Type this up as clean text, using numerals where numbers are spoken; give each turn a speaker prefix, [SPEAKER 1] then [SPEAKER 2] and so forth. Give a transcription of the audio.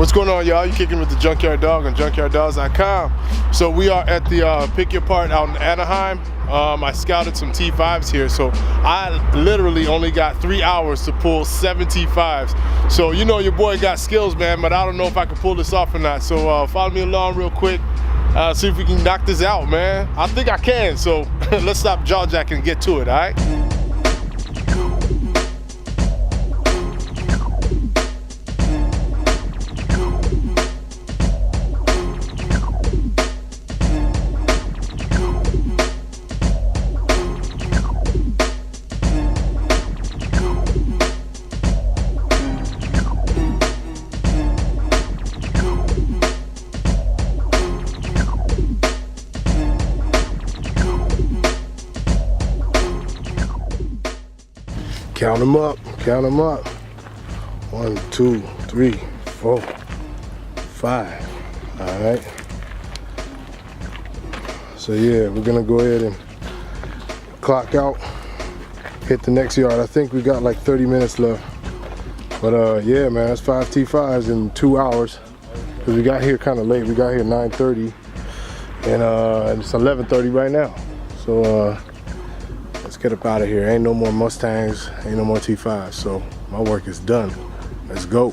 [SPEAKER 1] What's going on, y'all? You kicking with the Junkyard Dog on junkyarddogs.com. So we are at the Pick Your Part out in Anaheim. I scouted some T5s here, so I literally only got 3 hours to pull 7 T5s. So you know your boy got skills, man, but I don't know if I can pull this off or not. So follow me along real quick, see if we can knock this out, man. I think I can, so let's stop jaw jacking and get to it, all right? Count them up, count them up. 1, 2, 3, 4, 5. All right. So yeah, we're gonna go ahead and clock out, hit the next yard. I think we got like 30 minutes left. But yeah, man, that's 5 T5s in 2 hours. Cause we got here kind of late. We got here 9:30, and it's 11:30 right now. So let's get up out of here. Ain't no more Mustangs, ain't no more T5s, so my work is done. Let's go.